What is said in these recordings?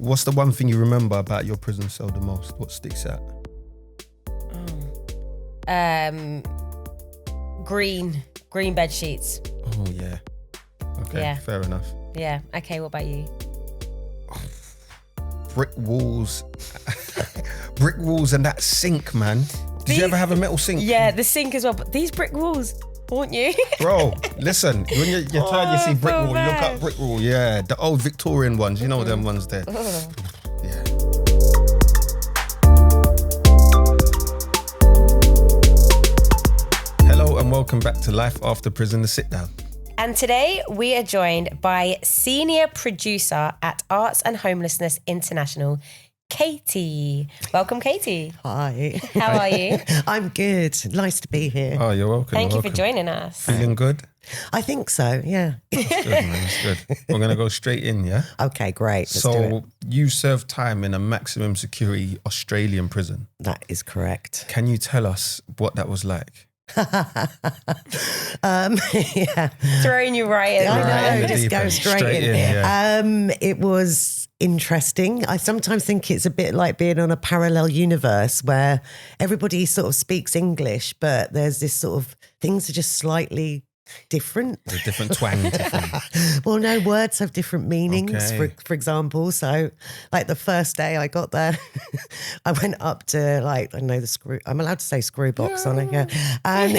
What's the one thing you remember about your prison cell the most? What sticks out? Green bed sheets. Oh, yeah. Okay, Yeah. fair enough. Yeah. Okay, what about you? Brick walls. Brick walls and that sink, man. Did you ever have a metal sink? Yeah, the sink as well. But these brick walls, haunt you? Bro, listen, when you're tired, you see brick wall, you look up brick wall, yeah. The old Victorian ones, you know them ones there. Yeah. Hello and welcome back to Life After Prison, the sit down. And today we are joined by senior producer at Arts and Homelessness International, Katie. Welcome, Katie. Hi. How are you? I'm good. Nice to be here. Oh, you're welcome. Thank you you're for welcome. joining us. Feeling good? I think so, yeah. That's good, man. That's good. We're going to go straight in, yeah? Okay, great. Let's do So it. you served time in a maximum security Australian prison. That is correct. Can you tell us what that was like? Yeah. Throwing you right in. I Right in know, the just deep go end. straight in. Yeah. It was interesting. I sometimes think it's a bit like being on a parallel universe where everybody sort of speaks English, but there's this sort of things are just slightly different. The different twang. Well, no, words have different meanings, Okay. for example. So, like the first day I got there, I went up to like, I don't know, the screw, I'm allowed to say screw box on it, yeah. And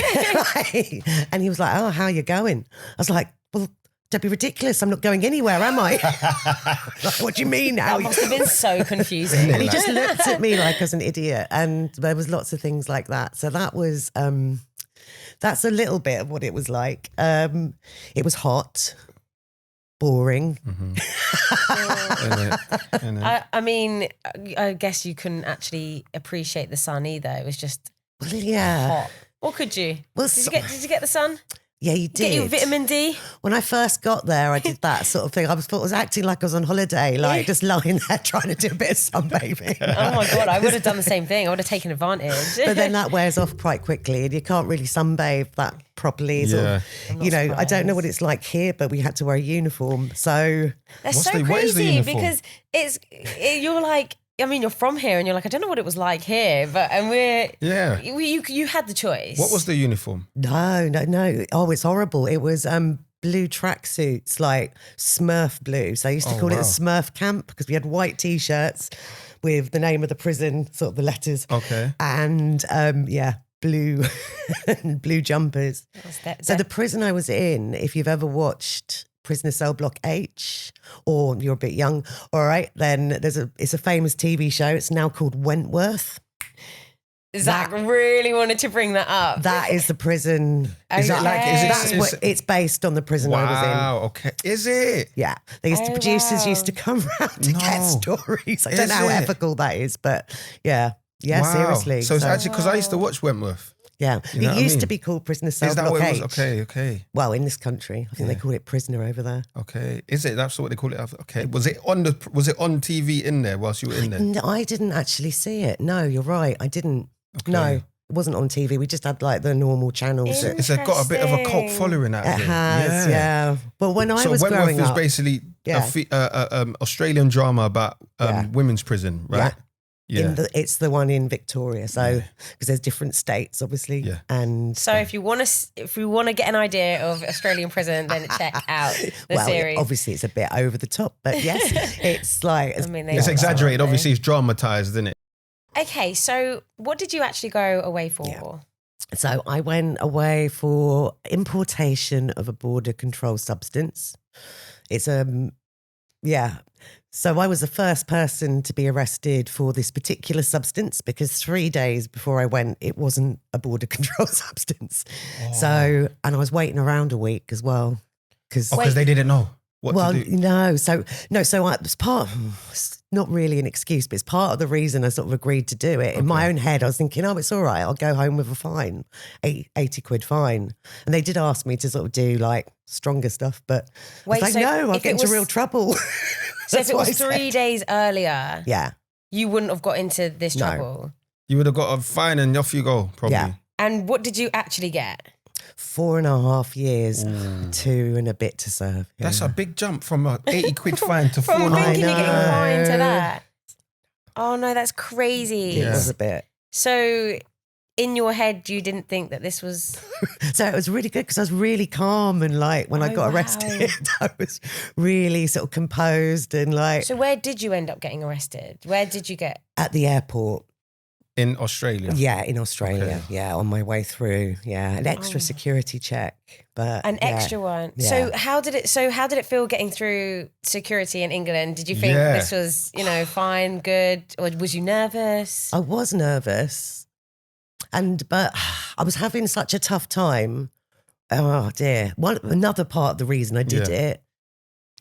he was like, oh, how are you going? I was like, well, don't be ridiculous. I'm not going anywhere, am I? Like, what do you mean now? That must have been so confusing. And he just looked at me like I was an idiot. And there was lots of things like that. So that was, that's a little bit of what it was like. It was hot, boring. I mean, I guess you couldn't actually appreciate the sun either. It was just Yeah. hot. Or could you? Well, Did you get the sun? Yeah, you did. Get your vitamin D? When I first got there, I did that sort of thing. I was acting like I was on holiday, like just lying there trying to do a bit of sunbathing. Oh my God, I would have done the same thing. I would have taken advantage. But then that wears off quite quickly and you can't really sunbathe that properly. Sort of, I don't know what it's like here, but we had to wear a uniform. So That's What's so the- what is the crazy uniform? because you're like, I mean, you're from here and you're like, I don't know what it was like here, you had the choice. What was the uniform? no. Oh, it's horrible. It was blue tracksuits, like Smurf blue. So I used to call it a Smurf camp because we had white T-shirts with the name of the prison, sort of the letters. Okay. And blue blue jumpers. So the prison I was in, if you've ever watched Prisoner Cell Block H, or you're a bit young, all right, then it's a famous TV show. It's now called Wentworth. Zach really wanted to bring that up. That is the prison. Is that like? It's based on the prison I was in. Wow. Okay. Is it? Yeah, producers used to come round to get stories. I don't Is know how it? ethical that is, but yeah, Wow. seriously. So it's actually because I used to watch Wentworth. yeah, You know what I it used mean? to be called Prisoner Cell Is that Block what it was? H. Okay. Well, in this country, I think they call it prisoner over there. Okay. Is it? That's what they call it. Okay. Was it on TV in there whilst you were in there? No, I didn't actually see it. No, you're right. I didn't. Okay. No, it wasn't on TV. We just had like the normal channels. Ew. It's got a bit of a cult following out It here. has, yeah. But when I So was Wentworth growing is up, basically Yeah. Australian drama about women's prison, right? it's the one in Victoria. So because there's different states, obviously. Yeah. And So if you want to get an idea of Australian prison, then check out the series. obviously it's a bit over the top, but yes, it's like I mean, It's exaggerated. Obviously, it's dramatized, isn't it? Okay, so what did you actually go away for? Yeah. So I went away for importation of a border control substance. It's So I was the first person to be arrested for this particular substance because 3 days before I went, it wasn't a border control substance. Oh. So, and I was waiting around a week as well. Because they didn't know what to do. So it's it's not really an excuse, but it's part of the reason I sort of agreed to do it. In my own head, I was thinking, oh, it's all right. I'll go home with a fine, 80 quid fine. And they did ask me to sort of do like stronger stuff, but I was like, no, I'll get into real trouble. So if it was 3 days earlier, you wouldn't have got into this trouble. You would have got a fine and off you go, probably. Yeah. And what did you actually get? 4.5 years, 2 and a bit to serve. Yeah. That's a big jump from a 80 quid fine to From 4.5. thinking you're getting fined to that. Oh no, that's crazy. It was a bit. So in your head, you didn't think that this was... So it was really good because I was really calm and like when I got arrested, I was really sort of composed and like... So where did you end up getting arrested? Where did you get... At the airport. In Australia? Yeah, in Australia. Okay. Yeah, on my way through. Yeah, an extra security check. But An extra one. Yeah. So how did it feel getting through security in England? Did you think this was, fine, good? Or was you nervous? I was nervous. But I was having such a tough time. Oh dear. Another part of the reason I did it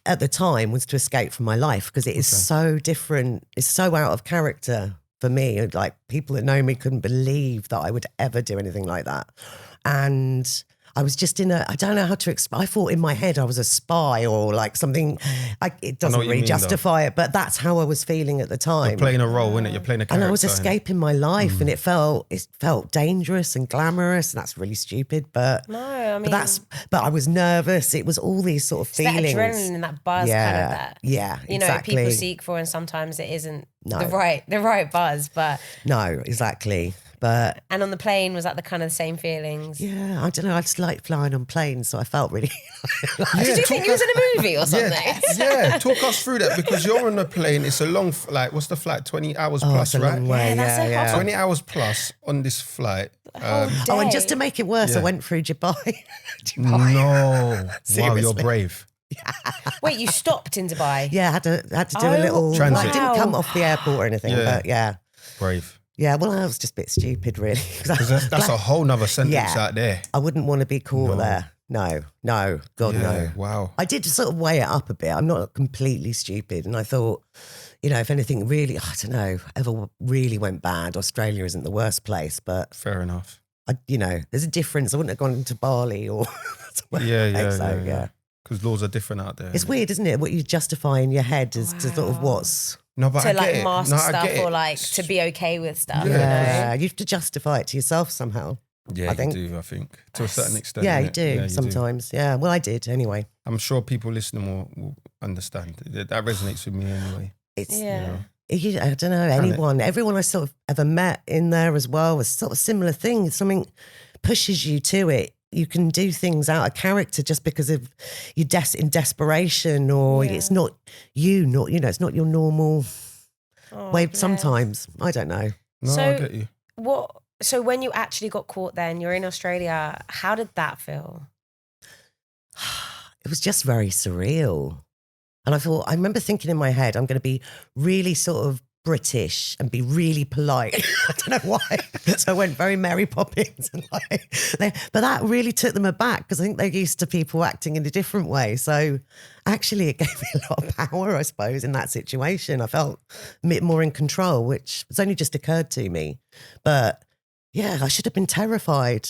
at the time was to escape from my life because it is so different. It's so out of character for me. Like people that know me couldn't believe that I would ever do anything like that. And I was just I don't know how to explain. I thought in my head I was a spy or like something. It doesn't really justify it, but that's how I was feeling at the time. You're playing a role, innit? You're playing a character. And I was escaping my life and it felt dangerous and glamorous. And that's really stupid, but no, I mean, but I was nervous. It was all these sort of feelings. That adrenaline and that buzz kind of that. Yeah, exactly. People seek for, and sometimes it isn't the right buzz, but no, exactly. But and on the plane, was that the kind of the same feelings? Yeah, I don't know. I just like flying on planes, so I felt really. Did you think you was in a movie or something? Yeah, talk us through that because you're on a plane. It's a long, what's the flight? 20 hours plus, it's a right? long way. Yeah. 20 hours plus on this flight. And just to make it worse, I went through Dubai. No, wow, you're brave. Wait, you stopped in Dubai? Yeah, I had to do a little transit. Like, didn't come off the airport or anything, but brave. Yeah, well, I was just a bit stupid, really. Because that's a whole nother sentence out there. I wouldn't want to be caught there. No, God, no. Wow. I did sort of weigh it up a bit. I'm not completely stupid. And I thought, if anything really, I don't know, ever really went bad, Australia isn't the worst place. But fair enough. There's a difference. I wouldn't have gone to Bali or yeah. Because laws are different out there. It's weird, isn't it? What you justify in your head as to sort of what's... No, but to like mask stuff or like to be okay with stuff. Yeah, you have to justify it to yourself somehow. Yeah, you do, I think, to a certain extent. Yeah, you do sometimes. Yeah, well, I did anyway. I'm sure people listening will understand. That resonates with me anyway. I don't know, everyone I sort of ever met in there as well was sort of a similar thing. Something pushes you to it. You can do things out of character just because of you're in desperation, or it's not it's not your normal way. Sometimes I don't know. No, I get you. So when you actually got caught, then you're in Australia. How did that feel? It was just very surreal, and I remember thinking in my head, I'm going to be really sort of British and be really polite. I don't know why. So I went very Mary Poppins. But that really took them aback because I think they're used to people acting in a different way. So actually it gave me a lot of power, I suppose, in that situation. I felt a bit more in control, which has only just occurred to me. But yeah, I should have been terrified.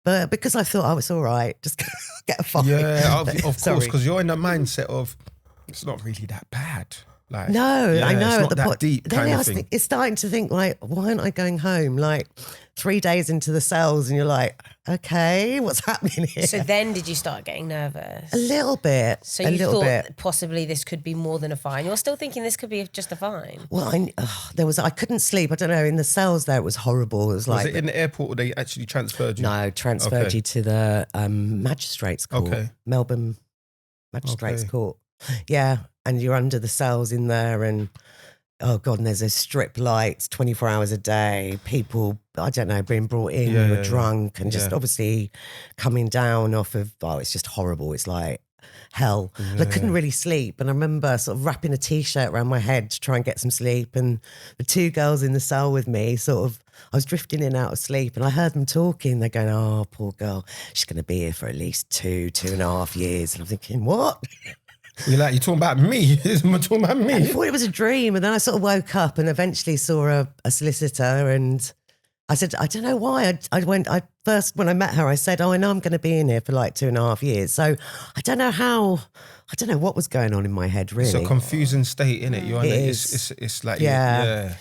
But because I thought I was all right, just get a fine. Yeah, of course, because you're in the mindset of it's not really that bad. Like, I know. It's not that deep kind of thing. It's starting to think like, why aren't I going home? Like 3 days into the cells and you're like, okay, what's happening here? So then did you start getting nervous? A little bit. So you thought possibly this could be more than a fine. You're still thinking this could be just a fine. Well, I couldn't sleep. I don't know. In the cells there, it was horrible. It was like... Was it in the airport or they actually transferred you? No, transferred you to the magistrates court. Okay. Melbourne Magistrates Court. Yeah. And you're under the cells in there and, oh God, and there's those strip lights 24 hours a day, people, I don't know, being brought in who are drunk and just obviously coming down off of, it's just horrible. It's like hell. Yeah. And I couldn't really sleep. And I remember sort of wrapping a T-shirt around my head to try and get some sleep. And the 2 girls in the cell with me I was drifting in and out of sleep and I heard them talking. They're going, oh, poor girl, she's going to be here for at least 2.5 years. And I'm thinking, what? You're talking about me? You're talking about me? I thought it was a dream. And then I sort of woke up and eventually saw a solicitor and I said, I don't know why. First, when I met her, I said, I know I'm going to be in here for like 2.5 years. So I don't know what was going on in my head, really. It's a confusing state, innit? It's like, yeah.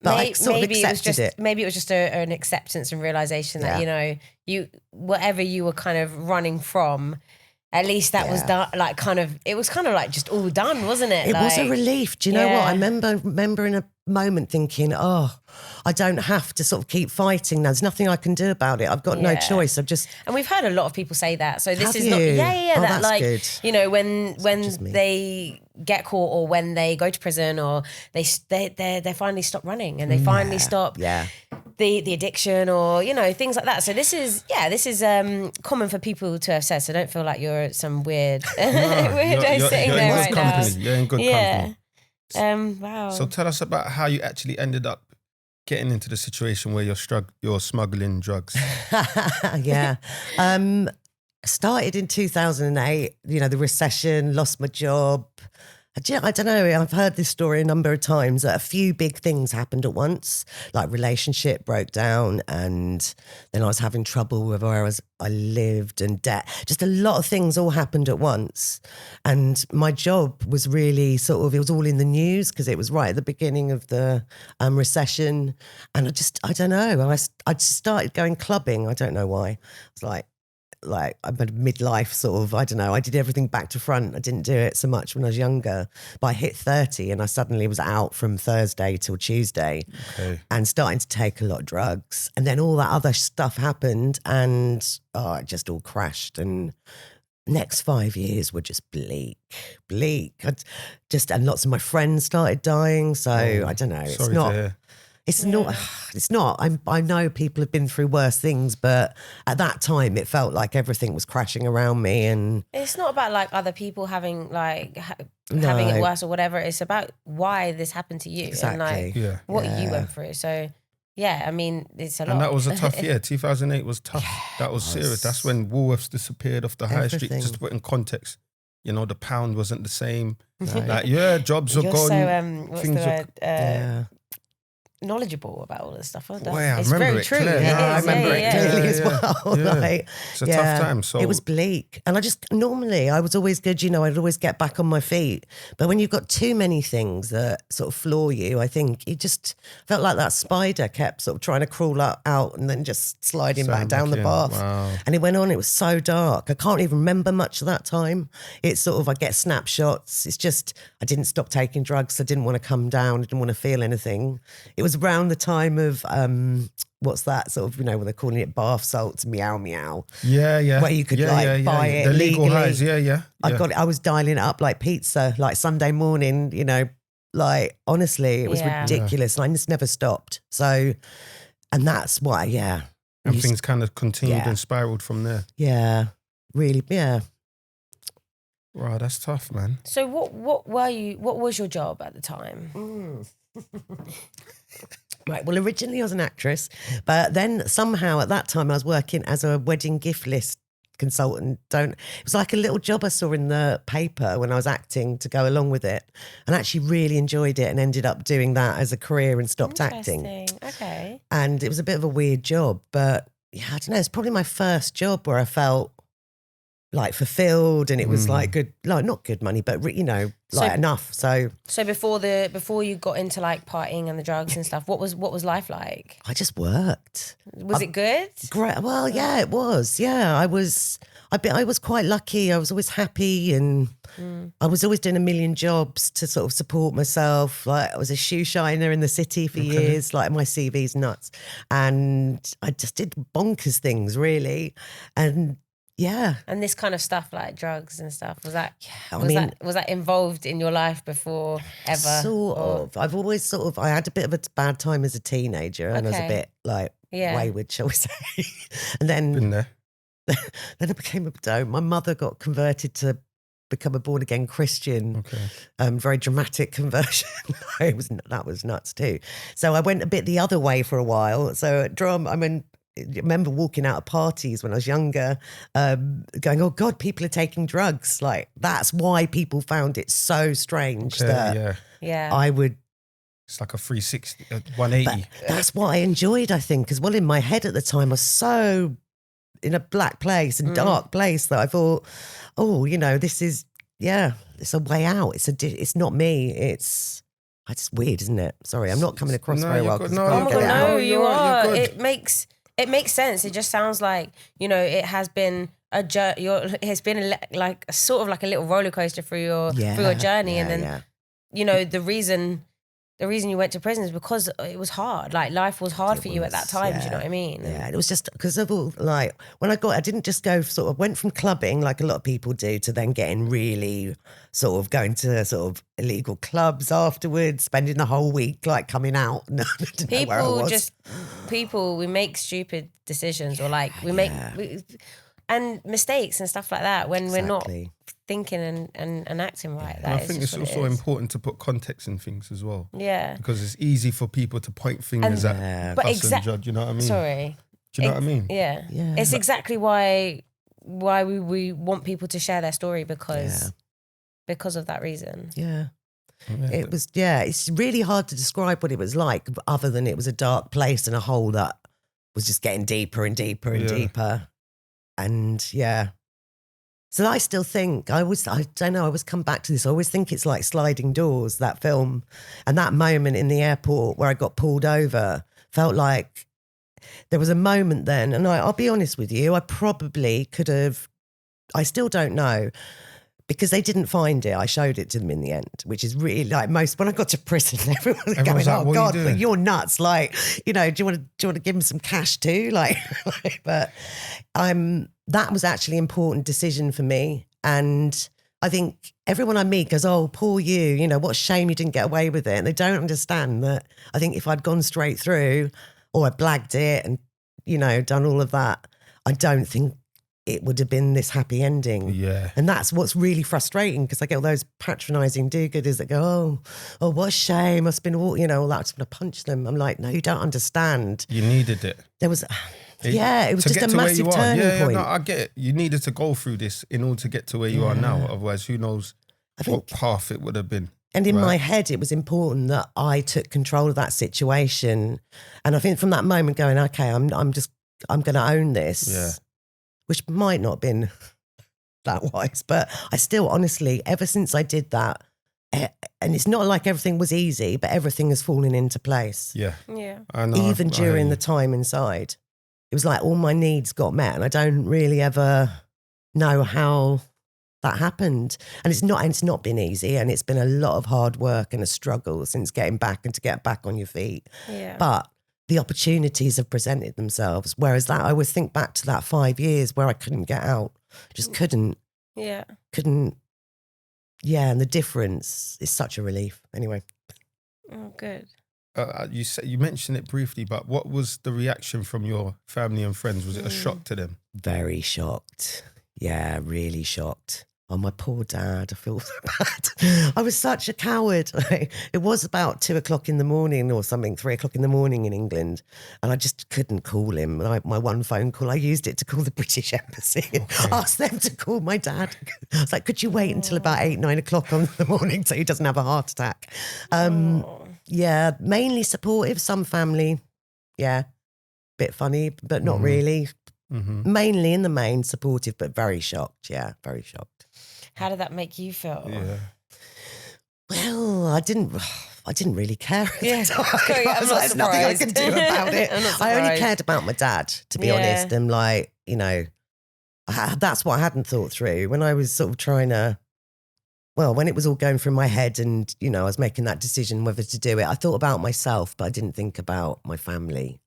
But I sort of accepted it. Maybe it was just an acceptance and realization that, whatever you were kind of running from, at least that was done, like it was kind of like just all done, wasn't it? It like, was a relief. Do you know what? I remember in a moment thinking, oh, I don't have to sort of keep fighting. There's nothing I can do about it. I've got no choice. And we've heard a lot of people say that. So this Have is you? not, Oh, that that's like, good. you know, when just me. they get caught or when they go to prison or they finally stop running and they finally stop the addiction or, you know, things like that. So this is common for people to have said. So don't feel like you're some weird weirdo sitting there right now. You're in good company. Wow. So tell us about how you actually ended up getting into the situation where you're smuggling drugs. Yeah. Started in 2008, you know, the recession, lost my job. I don't know, I've heard this story a number of times that a few big things happened at once, like relationship broke down and then I was having trouble with where I lived and debt. Just a lot of things all happened at once. And my job was really sort of, it was all in the news because it was right at the beginning of the recession. And I don't know, I just started going clubbing. I don't know why. It's like I'm a midlife sort of, I don't know, I did everything back to front. I didn't do it so much when I was younger, but I hit 30 and I suddenly was out from Thursday till Tuesday and starting to take a lot of drugs. And then all that other stuff happened and it just all crashed. And next 5 years were just bleak. And lots of my friends started dying. So I don't know, It's not. I know people have been through worse things, but at that time it felt like everything was crashing around me. And it's not about like other people having like having it worse or whatever. It's about why this happened to you and like what you went through. So I mean, it's a lot. And that was a tough year. 2008 was tough. That was serious. That's when Woolworths disappeared off the high street. Just to put in context, you know, the pound wasn't the same. Like jobs were gone. So what's things the word? Knowledgeable about all this stuff. It's very true. I remember it clearly as well. Yeah. It's a tough time. So it was bleak. And normally I was always good, you know, I'd always get back on my feet. But when you've got too many things that sort of floor you, I think it just felt like that spider kept sort of trying to crawl out and then just sliding back down the path. Wow. And it went on, it was so dark. I can't even remember much of that time. It's sort of, I get snapshots. It's just, I didn't stop taking drugs. I didn't want to come down. I didn't want to feel anything. It was around the time of what's that sort of, you know, when they're calling it bath salts, meow meow. Yeah. Where you could buy it the legal legally. highs. I was dialing it up like pizza, like Sunday morning, you know, like honestly, it was ridiculous. And I just never stopped. So, and that's why, And things kind of continued and spiraled from there. Yeah, really, Wow, that's tough, man. So what was your job at the time? Right, well, originally I was an actress, but then somehow at that time I was working as a wedding gift list consultant. It was like a little job I saw in the paper when I was acting to go along with it, and actually really enjoyed it and ended up doing that as a career and stopped acting. Okay. And it was a bit of a weird job, but I don't know, it's probably my first job where I felt like fulfilled, and it was like good, like not good money, but you know, like enough. So before you got into like partying and the drugs and stuff, what was life like? I just worked. Was it good? Great. Well, yeah, it was. Yeah, I was quite lucky. I was always happy, and I was always doing a million jobs to sort of support myself. Like I was a shoe shiner in the city for years. Like my CV's nuts, and I just did bonkers things really, and. Yeah. And this kind of stuff like drugs and stuff, was that involved in your life before ever? Sort of. I've always I had a bit of a bad time as a teenager and I was a bit like wayward, shall we say. And then Been there. Then I became my mother got converted to become a born again Christian. Very dramatic conversion. That was nuts too. So I went a bit the other way for a while. So I remember walking out of parties when I was younger, going, oh God, people are taking drugs. Like, that's why people found it so strange that I would. It's like a 360, 180. But that's what I enjoyed, I think, as well. In my head at the time, I was so in a black place and dark place that I thought, oh, you know, this is, it's a way out. It's not me. It's weird, isn't it? Sorry, I'm not coming across very well. No, you are. It makes sense. It just sounds like, you know, it has been it's been like a sort of like a little roller coaster through your journey, and then you know the reason you went to prison is because it was hard. Like life was hard for you at that time. Do you know what I mean? Yeah, and it was just because of all, like when I didn't just go sort of went from clubbing like a lot of people do to then getting really sort of going to sort of illegal clubs afterwards, spending the whole week like coming out. People, we make stupid decisions or like we make and mistakes and stuff like that when we're not thinking and acting right. I think it's also important to put context in things as well. Yeah. Because it's easy for people to point fingers at us and judge, you know what I mean? Sorry. Do you know what I mean? Yeah. It's exactly why we want people to share their story because of that reason. Yeah. It was, it's really hard to describe what it was like other than it was a dark place and a hole that was just getting deeper and deeper and deeper. And so I still think, I don't know, I always come back to this. I always think it's like Sliding Doors, that film. And that moment in the airport where I got pulled over felt like there was a moment then. And I'll be honest with you, I probably could have, I still don't know, because they didn't find it. I showed it to them in the end, which is really like when I got to prison, everyone was going, like, "Oh God, but you're nuts!" Like, you know, do you want to give them some cash too? Like, but that was actually an important decision for me, and I think everyone I meet goes, "Oh, poor you. You know, what a shame you didn't get away with it." And they don't understand that. I think if I'd gone straight through, or I blagged it, and you know, done all of that, I don't think it would have been this happy ending. Yeah. And that's what's really frustrating, because I get all those patronising do-gooders that go, oh, what a shame. I've been all, you know, all that. I'm just going to punch them. I'm like, no, you don't understand. You needed it. It was just a massive turning point. No, I get it. You needed to go through this in order to get to where you are now. Otherwise, who knows what path it would have been. And in my head, it was important that I took control of that situation. And I think from that moment going, okay, I'm going to own this. Yeah. Which might not have been that wise, but I still, honestly, ever since I did that, and it's not like everything was easy, but everything has fallen into place. Yeah. Yeah. I know, even during the time inside. It was like all my needs got met, and I don't really ever know how that happened. And it's not been easy, and it's been a lot of hard work and a struggle since getting back and to get back on your feet. Yeah. But the opportunities have presented themselves. Whereas I always think back to that 5 years where I couldn't get out, just couldn't. Yeah. Couldn't. Yeah, and the difference is such a relief. Anyway. Oh, good. You mentioned it briefly, but what was the reaction from your family and friends? Was it a shock to them? Very shocked. Yeah, really shocked. Oh, my poor dad. I feel so bad. I was such a coward. It was about 2 o'clock in the morning or something, 3 o'clock in the morning in England. And I just couldn't call him. My one phone call, I used it to call the British Embassy and ask them to call my dad. I was like, could you wait until about 8, 9 o'clock in the morning so he doesn't have a heart attack? Yeah, mainly supportive, some family. Yeah, bit funny, but not really. Mm-hmm. Mainly in the main supportive, but very shocked. Yeah, very shocked. How did that make you feel? Yeah. Well, I didn't really care. Yeah, there's nothing I can do about it. I only cared about my dad, to be honest. And like, you know, that's what I hadn't thought through when I was sort of trying to, when it was all going through my head and, you know, I was making that decision whether to do it. I thought about myself, but I didn't think about my family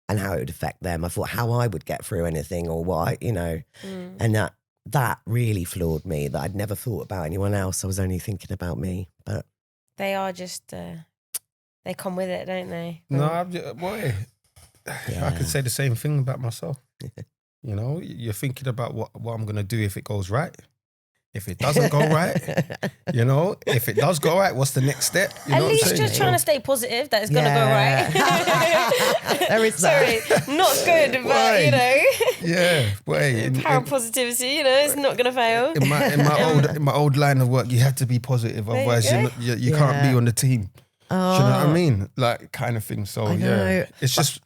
and how it would affect them. I thought how I would get through anything or what, you know, and that really floored me, that I'd never thought about anyone else. I was only thinking about me. But they are just, they come with it, don't they? No, I could say the same thing about myself. You know, you're thinking about what I'm going to do if it goes right. If it doesn't go right, you know, if it does go right, what's the next step? You At know least just trying to stay positive that it's going to go right. There is that. Sorry, not good, but you know. Yeah, power positivity, you know, it's not going to fail. In my old line of work, you had to be positive, otherwise you can't be on the team. Oh. Do you know what I mean? Like kind of thing. So yeah, it's just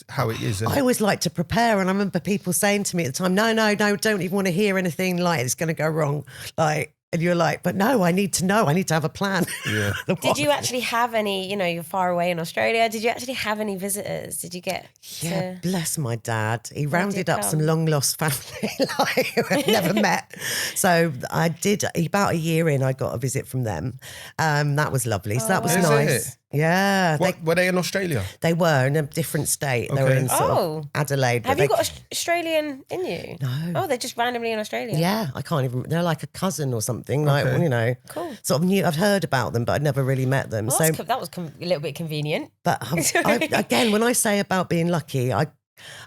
how it is. I always like to prepare, and I remember people saying to me at the time, no, don't even want to hear anything like it's going to go wrong. Like And you're like, but no, I need to know. I need to have a plan. Yeah. Did you actually have any, you know, you're far away in Australia. Did you actually have any visitors? Did you get Yeah, to... bless my dad. He rounded did up some come. long lost family like, who I'd never met. So I did, about a year in, I got a visit from them. That was lovely. So that was Is nice. it? Yeah. Were they in Australia? They were in a different state. They were Okay. in sort of Adelaide. Have but you they- got Australian in you? No. Oh, they're just randomly in Australia? Yeah, I can't even. They're like a cousin or something. Like, Okay. you know, Cool. sort of knew. I'd heard about them, but I'd never really met them. Well, So, that was a little bit convenient. but again, when I say about being lucky, I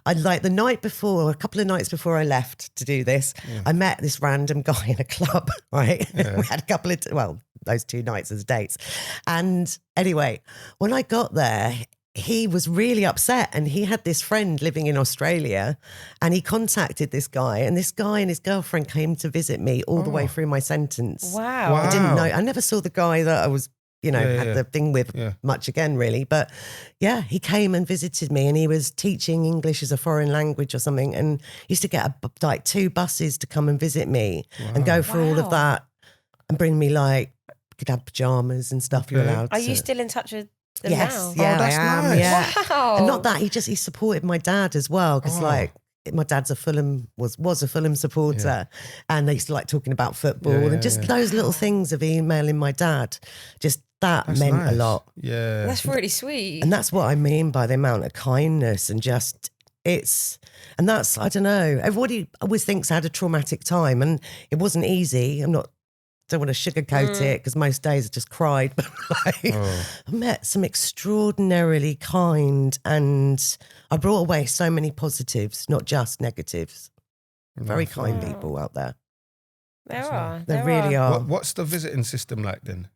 like the night before, a couple of nights before I left to do this, I met this random guy in a club, right? We had a couple of, those 2 nights as dates. And anyway, when I got there, he was really upset and he had this friend living in Australia and he contacted this guy and this guy and his girlfriend came to visit me all the way through my sentence. Wow. I didn't know. I never saw the guy that I was, had the thing with much again, really. But yeah, he came and visited me and he was teaching English as a foreign language or something. And he used to get like 2 buses to come and visit me and go through all of that and bring me like, could have pajamas and stuff. You're allowed Are to. you still in touch with them Yes, now? yeah, that's I am. nice. Yeah. Wow. And not that, he supported my dad as well because like my dad's a Fulham, was a Fulham supporter and they used to like talking about football and just those little things of emailing my dad, just that That's meant nice. a lot. Yeah. That's really sweet. And that's what I mean by the amount of kindness and just and that's, I don't know, everybody always thinks I had a traumatic time and it wasn't easy. Don't want to sugarcoat it because most days I just cried. But like, I met some extraordinarily kind and I brought away so many positives, not just negatives. Very kind people out there. There really are. What's the visiting system like then?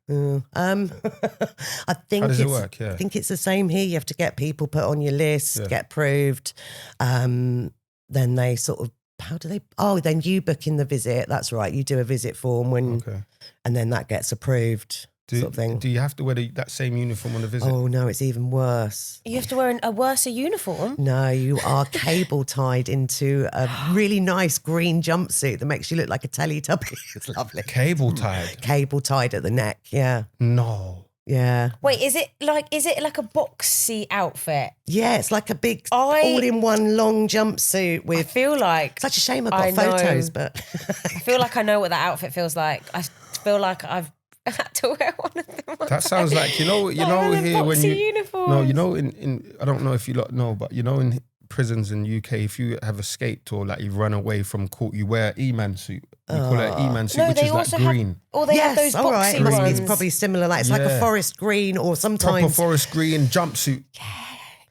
I think How does it work? I think it's the same here. You have to get people put on your list, get approved. Then they sort of, how do they? Oh, then you book in the visit. That's right. You do a visit form and then that gets approved. Sort of thing. Do you have to wear that same uniform on the visit? Oh no, it's even worse. You have to wear a worse uniform? No, you are cable tied into a really nice green jumpsuit that makes you look like a Teletubby. It's lovely. Cable tied? Cable tied at the neck, yeah. No. Yeah. Wait, is it like a boxy outfit? Yeah, it's like a big all-in-one long jumpsuit with... I feel like... Such a shame I've got photos, but... I feel like I know what that outfit feels like. I feel like I've had to wear one of them. That sounds like, you know here when you... uniforms. No, you know in I don't know if you lot know, but you know in prisons in UK, if you have escaped or like you've run away from court, you wear an E-man suit. You call it an E-man suit, which is like green. They have those all right. boxy ones. It's probably similar. Like it's like a forest green or sometimes... Proper forest green jumpsuit.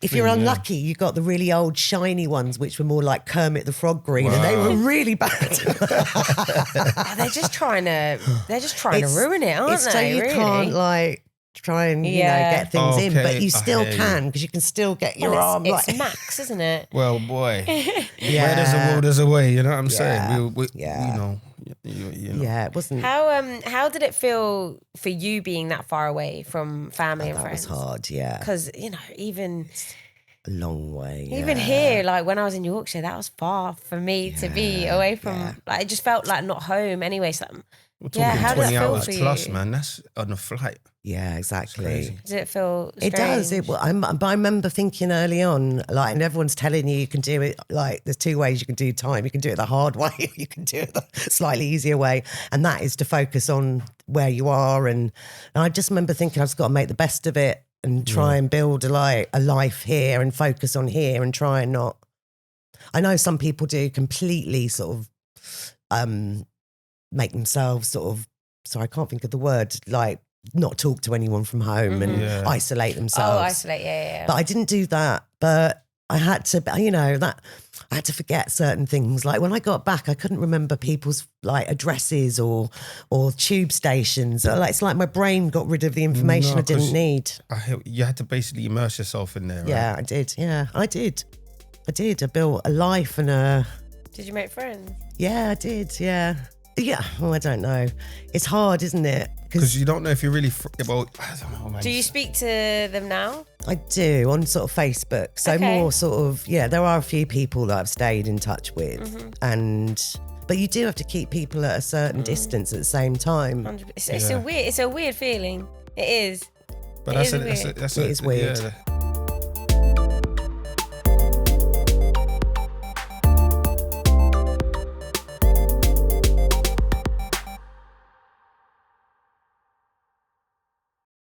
If you're unlucky, you got the really old shiny ones, which were more like Kermit the Frog green, and they were really bad. They're just trying to ruin it, aren't it's they? So you really? can't like try and get things in, but you still can because you can still get your arm. It's max, isn't it? Well, boy, where there's a will, there's a way. You know what I'm saying? We you know. Yeah, it wasn't. How did it feel for you being that far away from family and friends? That was hard, yeah. Because even a long way. Even here, like when I was in Yorkshire, that was far for me to be away from. Like it just felt like not home anyway. So, we're talking how 20 did it feel hours for plus, you? man. That's on a flight. Yeah, exactly. Does it feel strange? It does. But I remember thinking early on, like, and everyone's telling you can do it, like, there's 2 ways you can do time. You can do it the hard way, or you can do it the slightly easier way. And that is to focus on where you are. And I just remember thinking I've just got to make the best of it and try and build a life here and focus on here and try and not. I know some people do completely sort of make themselves sort of, sorry, I can't think of the word, like not talk to anyone from home and isolate themselves. Oh, isolate, yeah. But I didn't do that. But I had to, I had to forget certain things. Like when I got back, I couldn't remember people's like addresses or tube stations. It's like my brain got rid of the information I didn't need. You had to basically immerse yourself in there, right? Yeah, I did. Yeah, I did. I built a life and a... Did you make friends? Yeah, I did. Yeah. Yeah, well, I don't know. It's hard, isn't it? Because you don't know if you're really... I don't know, man. Do you speak to them now? I do, on sort of Facebook. So more sort of, there are a few people that I've stayed in touch with. And But you do have to keep people at a certain distance at the same time. 100%. It's a weird feeling. It is. But It is weird. it is weird. Yeah,